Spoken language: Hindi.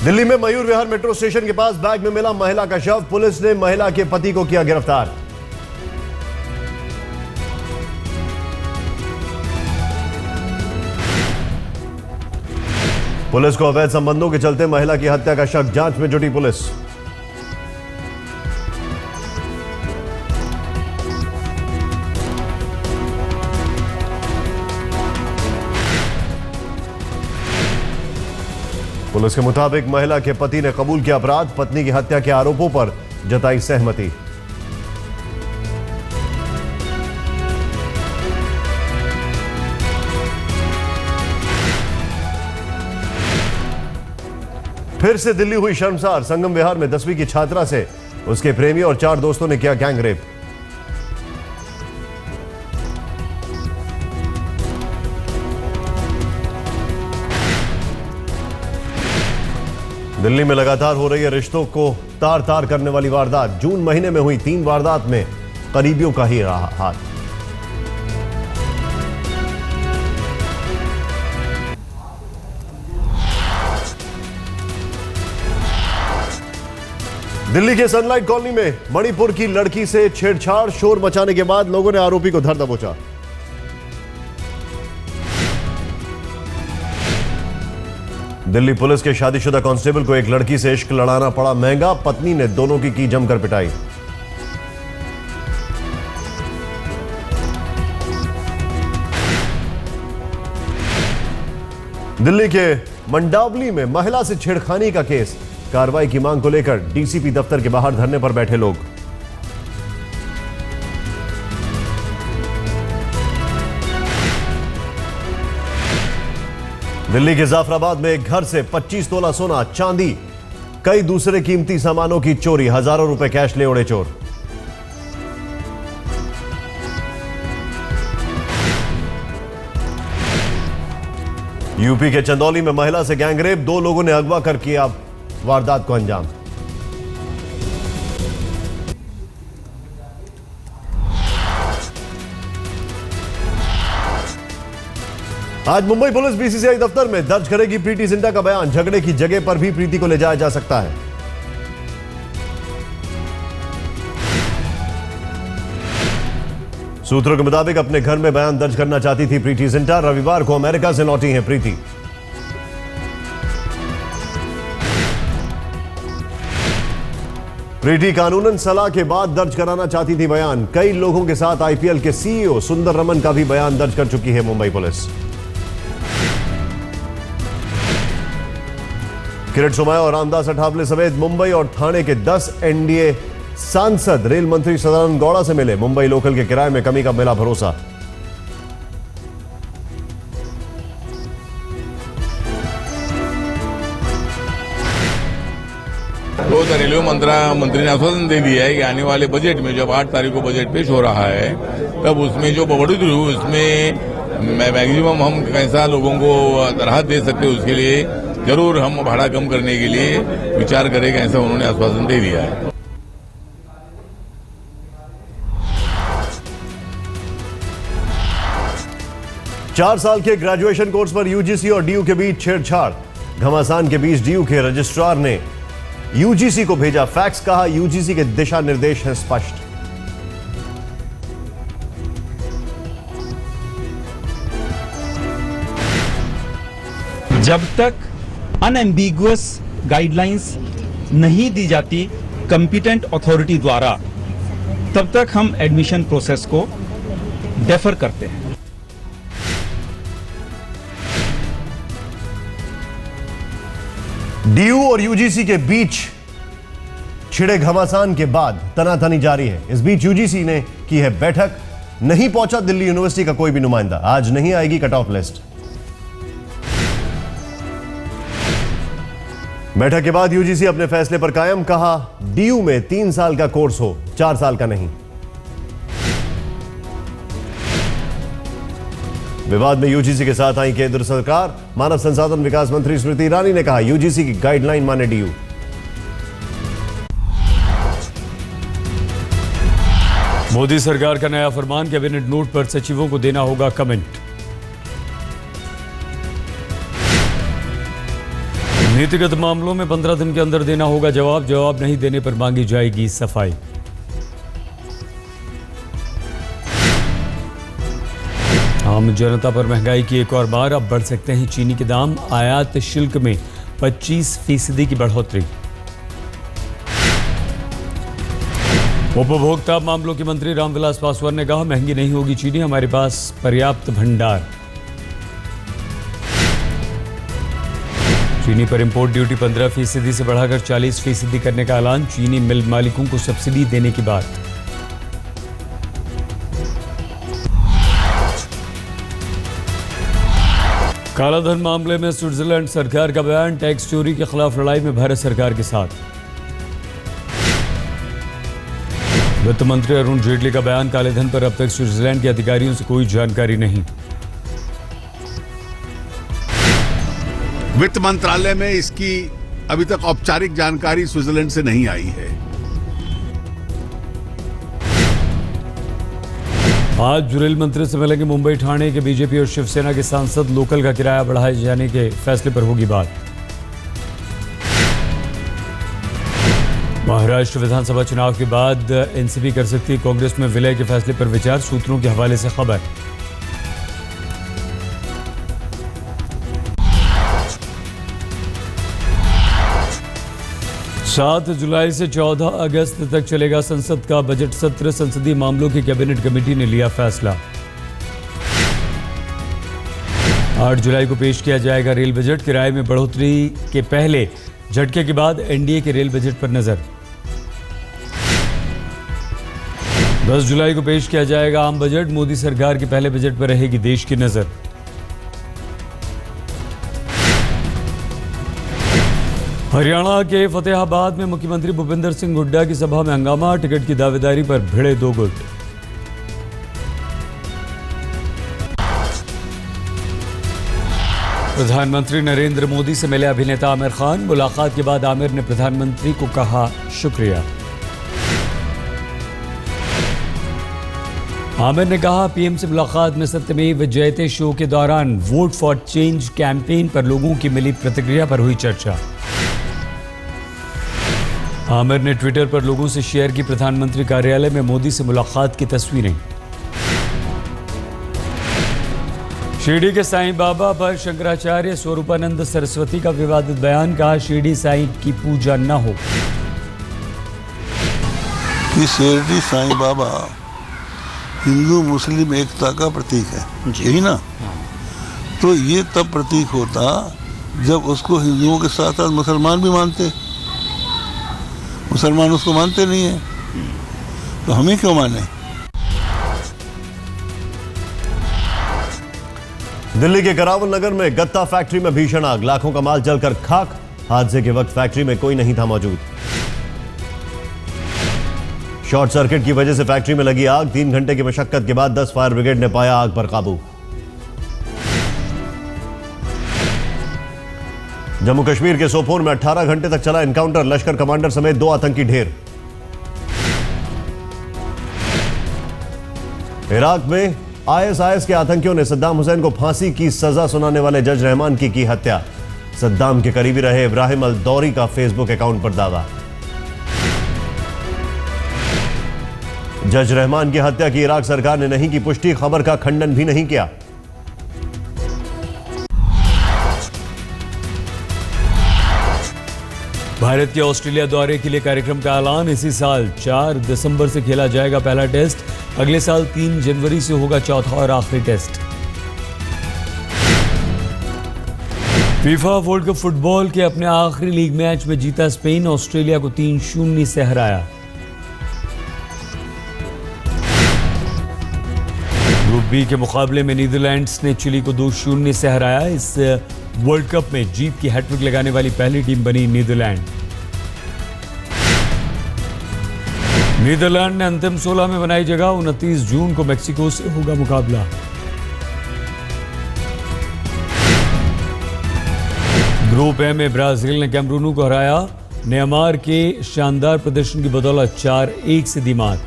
दिल्ली में मयूर विहार मेट्रो स्टेशन के पास बैग में मिला महिला का शव। पुलिस ने महिला के पति को किया गिरफ्तार। पुलिस को अवैध संबंधों के चलते महिला की हत्या का शक, जांच में जुटी पुलिस। पुलिस के मुताबिक महिला के पति ने कबूल किया अपराध, पत्नी की हत्या के आरोपों पर जताई सहमति। फिर से दिल्ली हुई शर्मसार। संगम विहार में 10वीं की छात्रा से उसके प्रेमी और 4 दोस्तों ने किया गैंग रेप। दिल्ली में लगातार हो रही है रिश्तों को तार तार करने वाली वारदात। जून महीने में हुई 3 वारदात में करीबियों का ही रहा हाथ। दिल्ली के सनलाइट कॉलोनी में मणिपुर की लड़की से छेड़छाड़, शोर मचाने के बाद लोगों ने आरोपी को धर दबोचा। दिल्ली पुलिस के शादीशुदा कांस्टेबल को एक लड़की से इश्क लड़ाना पड़ा महंगा। पत्नी ने दोनों की जमकर पिटाई। दिल्ली के मंडावली में महिला से छेड़खानी का केस। कार्रवाई की मांग को लेकर डीसीपी दफ्तर के बाहर धरने पर बैठे लोग। दिल्ली के जाफराबाद में एक घर से 25 तोला सोना, चांदी, कई दूसरे कीमती सामानों की चोरी। हजारों रुपए कैश ले उड़े चोर। यूपी के चंदौली में महिला से गैंगरेप, 2 लोगों ने अगवा कर किया वारदात को अंजाम। आज मुंबई पुलिस बीसीसीआई दफ्तर में दर्ज करेगी प्रीति जिंटा का बयान। झगड़े की जगह पर भी प्रीति को ले जाया जा सकता है। सूत्रों के मुताबिक अपने घर में बयान दर्ज करना चाहती थी प्रीति जिंटा। रविवार को अमेरिका से लौटी हैं प्रीति। प्रीति कानूनन सलाह के बाद दर्ज कराना चाहती थी बयान। कई लोगों के साथ आईपीएल के सीईओ सुंदर रमन का भी बयान दर्ज कर चुकी है मुंबई पुलिस। किरीट सोमैया और रामदास अठावले समेत मुंबई और ठाणे के 10 एनडीए सांसद रेल मंत्री सदानंद गौड़ा से मिले। मुंबई लोकल के किराए में कमी का मिला भरोसा। तो रेलवे मंत्री ने आश्वासन दे दिया है कि आने वाले बजट में, जब 8 तारीख को बजट पेश हो रहा है, तब उसमें जो बढ़ोतरी हुई उसमें मैक्सिमम हम कैसा लोगों को राहत दे सकते हैं, उसके लिए जरूर हम भाड़ा कम करने के लिए विचार करेंगे, ऐसा उन्होंने आश्वासन दे दिया है। चार साल के ग्रेजुएशन कोर्स पर यूजीसी और डीयू के बीच छेड़छाड़। घमासान के बीच डीयू के रजिस्ट्रार ने यूजीसी को भेजा फैक्स। कहा यूजीसी के दिशा निर्देश हैं स्पष्ट। जब तक अनएम्बिगुअस गाइडलाइंस नहीं दी जाती कॉम्पिटेंट अथॉरिटी द्वारा, तब तक हम एडमिशन प्रोसेस को डेफर करते हैं। डीयू और यूजीसी के बीच छिड़े घमासान के बाद तनातनी जारी है। इस बीच यूजीसी ने की है बैठक। नहीं पहुंचा दिल्ली यूनिवर्सिटी का कोई भी नुमाइंदा। आज नहीं आएगी कट ऑफ लिस्ट। बैठक के बाद यूजीसी अपने फैसले पर कायम। कहा डीयू में 3 साल का कोर्स हो, 4 साल का नहीं। विवाद में यूजीसी के साथ आई केंद्र सरकार। मानव संसाधन विकास मंत्री स्मृति ईरानी ने कहा यूजीसी की गाइडलाइन माने डीयू। मोदी सरकार का नया फरमान, कैबिनेट नोट पर सचिवों को देना होगा कमेंट। नीतिगत मामलों में 15 दिन के अंदर देना होगा जवाब, जवाब नहीं देने पर मांगी जाएगी सफाई। आम जनता पर महंगाई की एक और बार, अब बढ़ सकते हैं चीनी के दाम, आयात शुल्क में 25% की बढ़ोतरी। उपभोक्ता मामलों के मंत्री रामविलास पासवान ने कहा, महंगी नहीं होगी चीनी, हमारे पास पर्याप्त भंडार। चीनी पर इंपोर्ट ड्यूटी 15% से बढ़ाकर 40% करने का ऐलान, चीनी मिल मालिकों को सब्सिडी देने की बात। कालाधन मामले में स्विट्जरलैंड सरकार का बयान, टैक्स चोरी के खिलाफ लड़ाई में भारत सरकार के साथ। वित्त मंत्री अरुण जेटली का बयान, कालेधन पर अब तक स्विट्जरलैंड के अधिकारियों से कोई जानकारी नहीं। वित्त मंत्रालय में इसकी अभी तक औपचारिक जानकारी स्विट्जरलैंड से नहीं आई है। आज रेल मंत्री से मिलेंगे मुंबई ठाणे के बीजेपी और शिवसेना के सांसद, लोकल का किराया बढ़ाए जाने के फैसले पर होगी बात। महाराष्ट्र विधानसभा चुनाव के बाद एनसीपी कर सकती है कांग्रेस में विलय के फैसले पर विचार, सूत्रों के हवाले से खबर। सात जुलाई से 14 अगस्त तक चलेगा संसद का बजट सत्र, संसदीय मामलों की कैबिनेट कमेटी ने लिया फैसला। 8 जुलाई को पेश किया जाएगा रेल बजट, किराए में बढ़ोतरी के पहले झटके के बाद एनडीए के रेल बजट पर नजर। 10 जुलाई को पेश किया जाएगा आम बजट, मोदी सरकार के पहले बजट पर रहेगी देश की नजर। हरियाणा के फतेहाबाद में मुख्यमंत्री भूपेंद्र सिंह हुड्डा की सभा में हंगामा, टिकट की दावेदारी पर भिड़े दो गुट। प्रधानमंत्री नरेंद्र मोदी से मिले अभिनेता आमिर खान, मुलाकात के बाद आमिर ने प्रधानमंत्री को कहा शुक्रिया। आमिर ने कहा, पीएम से मुलाकात में सत्यमेव जयते शो के दौरान वोट फॉर चेंज कैंपेन पर लोगों की मिली प्रतिक्रिया पर हुई चर्चा। आमिर ने ट्विटर पर लोगों से शेयर की प्रधानमंत्री कार्यालय में मोदी से मुलाकात की तस्वीरें। शिरडी के साईं बाबा पर शंकराचार्य स्वरूपानंद सरस्वती का विवादित बयान, कहा शिरडी साईं की पूजा न हो। कि शिरडी साईं बाबा हिंदू मुस्लिम एकता का प्रतीक है, यही ना? तो ये तब प्रतीक होता जब उसको हिंदुओं के साथ साथ मुसलमान भी मानते। मुसलमान उसको मानते नहीं है, तो हमें क्यों माने? दिल्ली के करावल नगर में गत्ता फैक्ट्री में भीषण आग, लाखों का माल जलकर खाक। हादसे के वक्त फैक्ट्री में कोई नहीं था मौजूद। शॉर्ट सर्किट की वजह से फैक्ट्री में लगी आग, 3 घंटे की मशक्कत के बाद 10 फायर ब्रिगेड ने पाया आग पर काबू। जम्मू कश्मीर के सोपोर में 18 घंटे तक चला एनकाउंटर, लश्कर कमांडर समेत 2 आतंकी ढेर। इराक में आईएसआईएस के आतंकियों ने सद्दाम हुसैन को फांसी की सजा सुनाने वाले जज रहमान की हत्या। सद्दाम के करीबी रहे इब्राहिम अल दौरी का फेसबुक अकाउंट पर दावा। जज रहमान की हत्या की इराक सरकार ने नहीं की पुष्टि, खबर का खंडन भी नहीं किया। भारत के ऑस्ट्रेलिया दौरे के लिए कार्यक्रम का ऐलान, इसी साल 4 दिसंबर से खेला जाएगा पहला टेस्ट, अगले साल 3 जनवरी से होगा चौथा और आखिरी test. FIFA world cup football के अपने आखिरी लीग मैच में जीता स्पेन, ऑस्ट्रेलिया को 3-0 से हराया। ग्रुप बी के मुकाबले में नीदरलैंड्स ने चिली को 2-0 से हराया। इस वर्ल्ड कप में जीत की हैट्रिक लगाने वाली पहली टीम बनी नीदरलैंड। नीदरलैंड ने अंतिम 16 में बनाई जगह, 29 जून को मैक्सिको से होगा मुकाबला। ग्रुप ए में ब्राजील ने कैमरून को हराया, नेमार के शानदार प्रदर्शन की बदौलत 4-1 से दी मात।